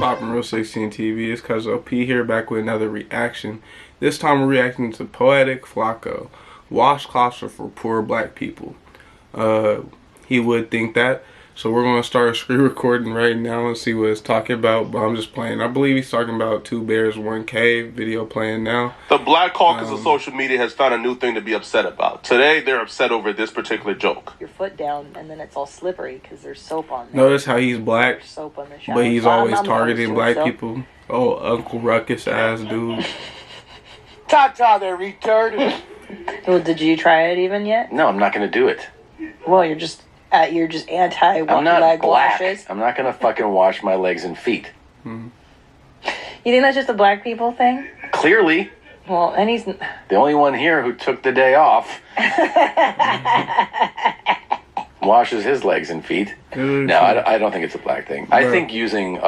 poppin' Real 16 TV? It's cuz OP here back with another reaction. This time we're reacting to Poetik Flakko. Washcloths are for poor black people. He would think that. So we're gonna start a screen recording right now and see what it's talking about. But I'm just playing. I believe he's talking about 2 bears, 1 cave. Video playing now. The Black Caucus of social media has found a new thing to be upset about. Today they're upset over this particular joke. Your foot down and then it's all slippery because there's soap on there. Notice how he's black, There's soap on the shower. but he's always targeting black soap. people. Oh, Uncle Ruckus ass dude. Ta-ta there, retard. Well, did you try it even yet? No, I'm not going to do it. Well, you're just anti I'm not leg black. washes. I'm not going to fucking wash my legs and feet. You think that's just a black people thing? Clearly. Well, and he's The only one here who took the day off washes his legs and feet. No, I don't think it's a black thing. I think using...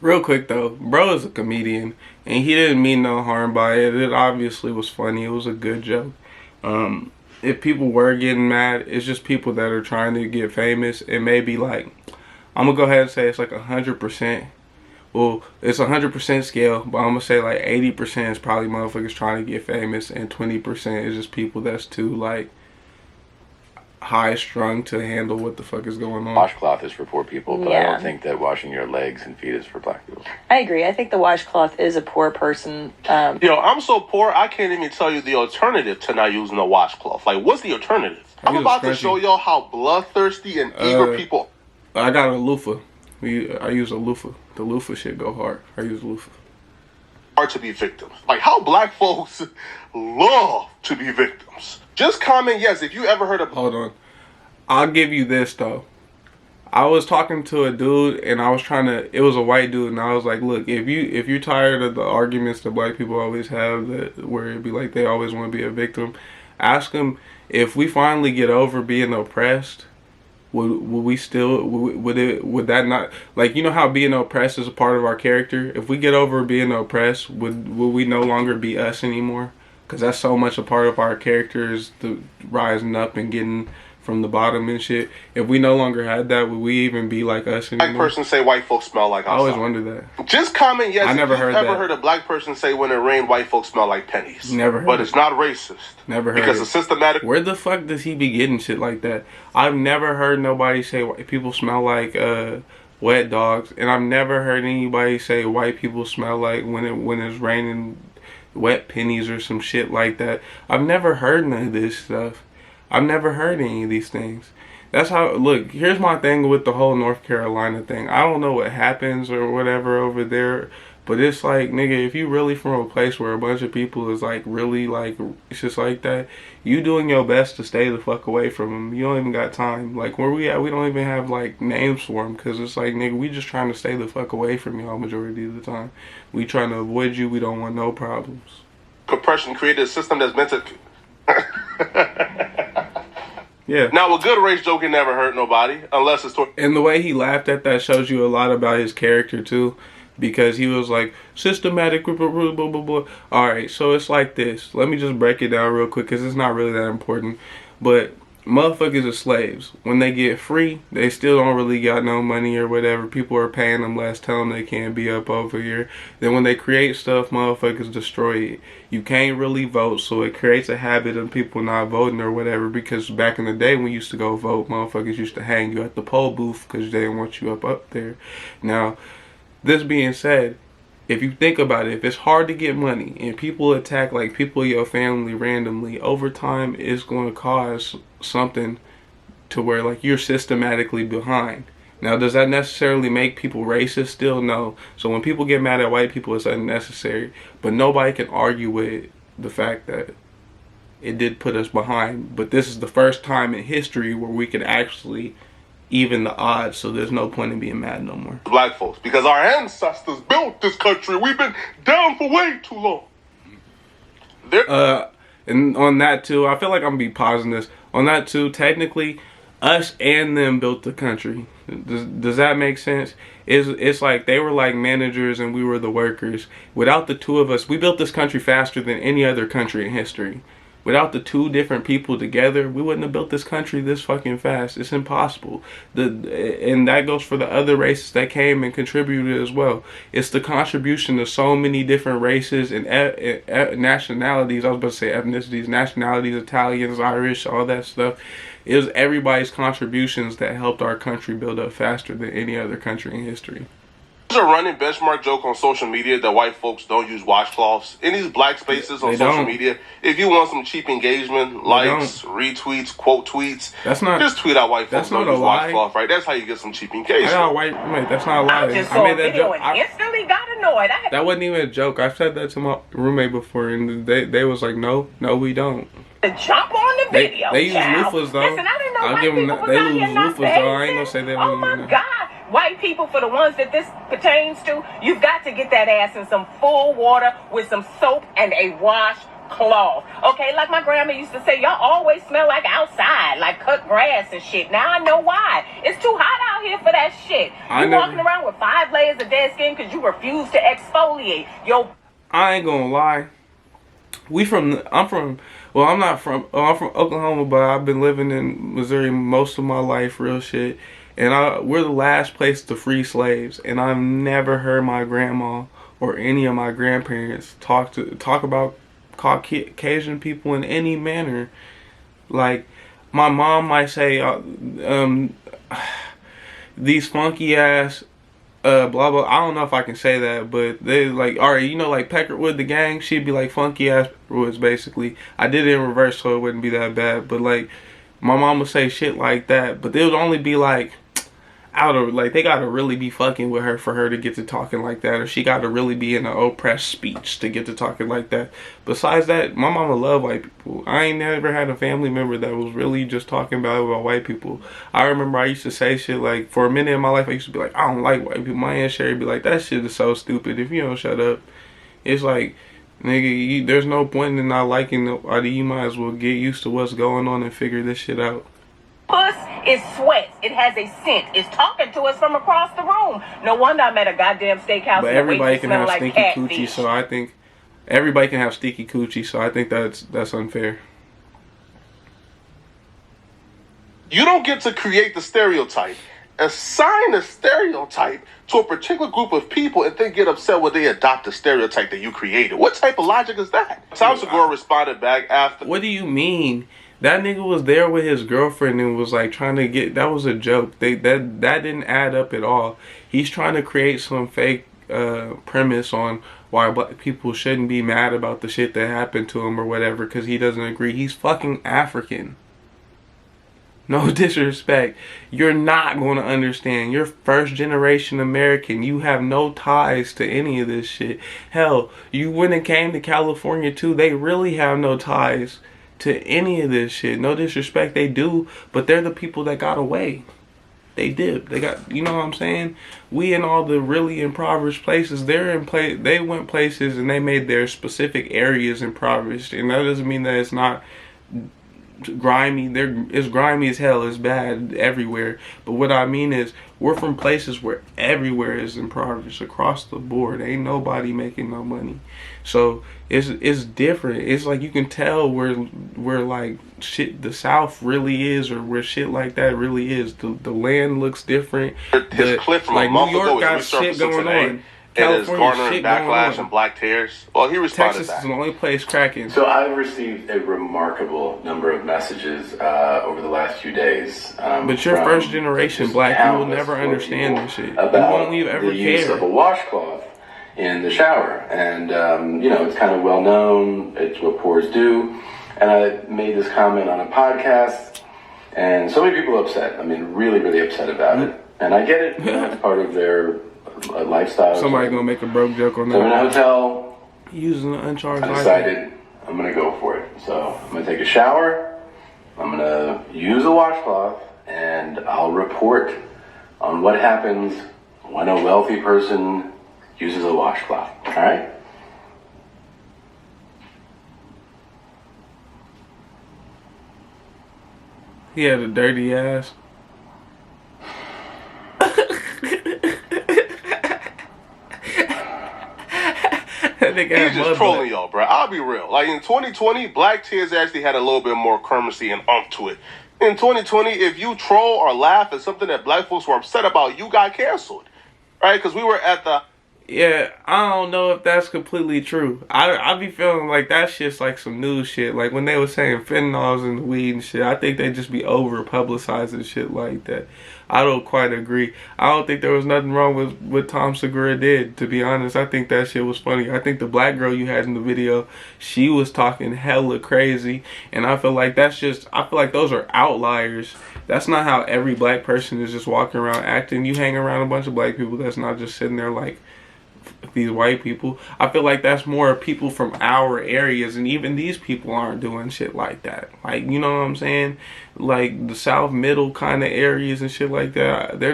Real quick though, bro is a comedian and he didn't mean no harm by it. It obviously was funny. It was a good joke. If people were getting mad, it's just people that are trying to get famous. It may be like, I'm gonna go ahead and say it's like 100%. Well, it's 100% scale, but I'm gonna say like 80% is probably motherfuckers trying to get famous, and 20% is just people that's too like high strung to handle what the fuck is going on. Washcloth is for poor people, but I Yeah. don't think that washing your legs and feet is for black people. I agree. I think the washcloth is a poor person. Yo, I'm so poor I can't even tell you the alternative to not using a washcloth. Like, what's the alternative? I'm about to show y'all how bloodthirsty and eager people I got a loofah. I use a loofah. The loofah shit go hard. I use a loofah. are to be victims. Like, how black folks love to be victims. Just comment yes if you ever heard of... Hold on. I'll give you this though. I was talking to a dude and I was trying to, it was a white dude, and I was like, look, if you're tired of the arguments that black people always have, that where it'd be like they always want to be a victim, ask them if we finally get over being oppressed, would we still, would that not, like, you know how being oppressed is a part of our character? If we get over being oppressed, would we no longer be us anymore? Because that's so much a part of our character, is the rising up and getting from the bottom and shit. If we no longer had that, would we even be like us anymore? Black person say white folks smell like outside. I always wondered that. Just comment yes I never if you've heard ever that. heard a black person say when it rained white folks smell like pennies. Never heard But it. it's not racist. Never heard because it. it's systematic. Where the fuck does he be getting shit like that? I've never heard nobody say white people smell like wet dogs, and I've never heard anybody say white people smell like when it's raining wet pennies or some shit like that. I've never heard none of this stuff. I've never heard any of these things. That's how, look, here's my thing with the whole North Carolina thing. I don't know what happens or whatever over there, but it's like, nigga, if you really from a place where a bunch of people is like really like, it's just like that, you doing your best to stay the fuck away from them. You don't even got time. Like, where we at, we don't even have like names for them, because it's like, nigga, we just trying to stay the fuck away from y'all majority of the time. We trying to avoid you. We don't want no problems. Compression created a system that's meant to... Yeah. Now, a good race joking never hurt nobody, unless it's... And the way he laughed at that shows you a lot about his character too, because he was like, systematic, blah, blah, blah, blah, blah. All right, so it's like this. Let me just break it down real quick, because it's not really that important. But motherfuckers are slaves. When they get free, they still don't really got no money or whatever. People are paying them less, telling them they can't be up over here. Then when they create stuff, motherfuckers destroy it. You can't really vote, so it creates a habit of people not voting or whatever, because back in the day when you used to go vote, motherfuckers used to hang you at the poll booth because they didn't want you up there. Now, this being said, if you think about it, if it's hard to get money and people attack like people in your family randomly, over time it's going to cause something to where like you're systematically behind. Now, does that necessarily make people racist still? No. So when people get mad at white people, it's unnecessary. But nobody can argue with the fact that it did put us behind. But this is the first time in history where we can actually even the odds, so there's no point in being mad no more. Black folks, because our ancestors built this country. We've been down for way too long. And on that too, I feel like I'm gonna be pausing this. On that too, technically, us and them built the country. Does that make sense? It's like they were like managers and we were the workers. Without the two of us, we built this country faster than any other country in history. Without the two different people together, we wouldn't have built this country this fucking fast. It's impossible. And that goes for the other races that came and contributed as well. It's the contribution of so many different races and nationalities. I was about to say ethnicities, nationalities, Italians, Irish, all that stuff. It was everybody's contributions that helped our country build up faster than any other country in history. There's a running benchmark joke on social media that white folks don't use washcloths. In these black spaces on social media, if you want some cheap engagement, likes, retweets, quote tweets, just tweet out white folks don't use washcloth, right? That's how you get some cheap engagement. That's not a lie. I just saw a video and instantly got annoyed. That wasn't even a joke. I said that to my roommate before, and they was like, no, we don't. Jump on the video. They use loofahs though. Listen, I didn't know I'll give them that. They use loofahs though. I ain't gonna say they don't. Oh my God. White people, for the ones that this pertains to, you've got to get that ass in some full water with some soap and a washcloth. Okay, like my grandma used to say, y'all always smell like outside, like cut grass and shit. Now I know why. It's too hot out here for that shit. Walking around with 5 layers of dead skin because you refuse to exfoliate. I ain't gonna lie. I'm from Oklahoma, but I've been living in Missouri most of my life, real shit. And we're the last place to free slaves, and I've never heard my grandma or any of my grandparents talk about Caucasian people in any manner. Like, my mom might say, these funky ass, blah blah. I don't know if I can say that, but they like, all right, you know, like Peckerwood, the gang. She'd be like funky ass woods, basically. I did it in reverse, so it wouldn't be that bad. But like, my mom would say shit like that, but they would only be like, they gotta really be fucking with her for her to get to talking like that, or she gotta really be in an oppressed speech to get to talking like that. Besides that, my mama love white people. I ain't never had a family member that was really just talking about white people. I remember I used to say shit like, for a minute in my life, I used to be like, I don't like white people. My Aunt Sherry be like, that shit is so stupid if you don't shut up. It's like, nigga, there's no point in not liking nobody. You might as well get used to what's going on and figure this shit out. Puss is sweat. It has a scent. It's talking to us from across the room. No wonder I'm at a goddamn steakhouse. But everybody can have stinky coochie, so I think everybody can have stinky coochie. So I think that's unfair. You don't get to create the stereotype, assign a stereotype to a particular group of people, and then get upset when they adopt the stereotype that you created. What type of logic is that? Tom Segura responded back after. What do you mean? That nigga was there with his girlfriend and was like trying to get. That was a joke. That didn't add up at all. He's trying to create some fake premise on why black people shouldn't be mad about the shit that happened to him or whatever because he doesn't agree. He's fucking African. No disrespect. You're not going to understand. You're first generation American. You have no ties to any of this shit. Hell, you went and came to California too. They really have no ties to any of this shit. No disrespect, they do, but they're the people that got away. They did. They got, you know what I'm saying? We in all the really impoverished places, they went places and they made their specific areas impoverished, and that doesn't mean that it's not grimy. It's grimy as hell. It's bad everywhere. But what I mean is, we're from places where everywhere is impoverished across the board. Ain't nobody making no money. So it's different. It's like you can tell where like shit the South really is, or where shit like that really is. The land looks different. His clip from like a month New York ago got shit going on. And is garnering backlash and black tears. Well, he responded Texas back. is the only place cracking. So I've received a remarkable number of messages over the last few days. But you're first generation black. You will never understand this shit. You won't even ever the use care. Of a washcloth in the shower, and you know, it's kind of well known. It's what poors do. And I made this comment on a podcast, and so many people are upset. I mean, really, really upset about it. And I get it. You know, it's part of their lifestyle. Somebody gonna make a broke joke on that. So I'm in a hotel. Using an uncharged I decided I'm gonna go for it. So I'm gonna take a shower. I'm gonna use a washcloth, and I'll report on what happens when a wealthy person uses a washcloth. All right? He had a dirty ass. That He's just trolling y'all, bro. I'll be real. Like in 2020, black kids actually had a little bit more currency and umph to it. In 2020, if you troll or laugh at something that black folks were upset about, you got canceled, right? Because we were at the... Yeah, I don't know if that's completely true. I be feeling like that shit's like some news shit. Like when they were saying fentanyl's in the weed and shit, I think they just be over publicizing shit like that. I don't quite agree. I don't think there was nothing wrong with what Tom Segura did, to be honest. I think that shit was funny. I think the black girl you had in the video, she was talking hella crazy. And I feel like I feel like those are outliers. That's not how every black person is just walking around acting. You hang around a bunch of black people that's not just sitting there like these white people. I feel like that's more people from our areas, and even these people aren't doing shit like that. Like, you know what I'm saying? Like the South Middle kind of areas and shit like that. They're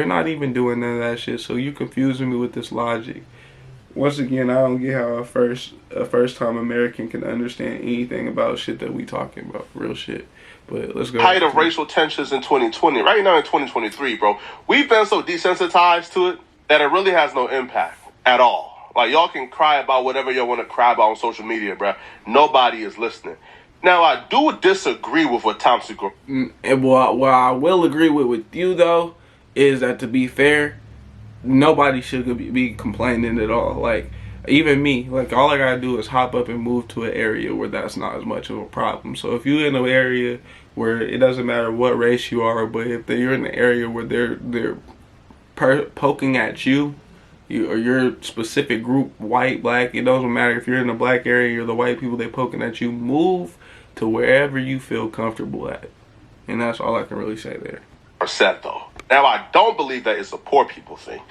not even doing none of that shit. So you confusing me with this logic. Once again, I don't get how a first time American can understand anything about shit that we talking about. Real shit. But let's go. Height of racial tensions in 2020. Right now in 2023, bro, we've been so desensitized to it that it really has no impact at all. Like, y'all can cry about whatever y'all want to cry about on social media, bro. Nobody is listening. Now, I do disagree with what Tom Segura... What I will agree with you, though, is that, to be fair, nobody should be complaining at all. Like, even me, like, all I gotta do is hop up and move to an area where that's not as much of a problem. So if you're in an area where it doesn't matter what race you are, but if you're in an area where they're poking at you or your specific group, white, black, it doesn't matter. If you're in a black area, you're the white people, they're poking at you, move to wherever you feel comfortable at. And that's all I can really say there. Percent though. Now, I don't believe that it's a poor people thing.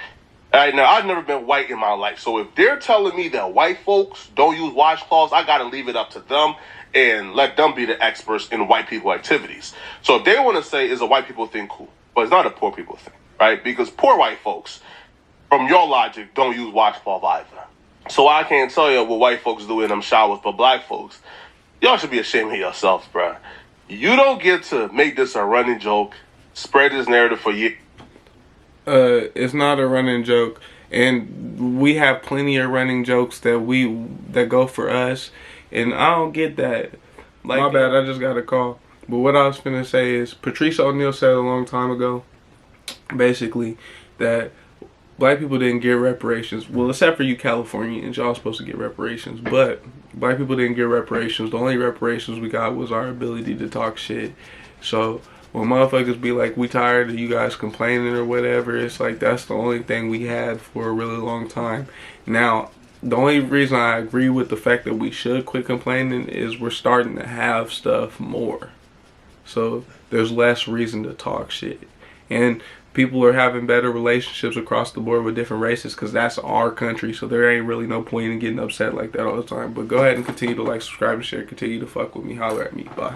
All right, now, I've never been white in my life, so if they're telling me that white folks don't use washcloths, I gotta leave it up to them and let them be the experts in white people activities. So if they want to say it's a white people thing, cool, but it's not a poor people thing. Right? Because poor white folks, from your logic, don't use washcloth either. So I can't tell you what white folks do in them showers, but black folks, y'all should be ashamed of yourselves, bro. You don't get to make this a running joke, spread this narrative for you. It's not a running joke, and we have plenty of running jokes that go for us, and I don't get that. Like, my bad, I just got a call. But what I was finna say is, Patrice O'Neal said a long time ago, basically, that black people didn't get reparations. Well, except for you Californians, y'all supposed to get reparations. But black people didn't get reparations. The only reparations we got was our ability to talk shit. So when motherfuckers be like, we tired of you guys complaining or whatever, it's like that's the only thing we had for a really long time. Now, the only reason I agree with the fact that we should quit complaining is we're starting to have stuff more. So there's less reason to talk shit. And people are having better relationships across the board with different races because that's our country. So there ain't really no point in getting upset like that all the time. But go ahead and continue to like, subscribe, and share. Continue to fuck with me. Holler at me. Bye.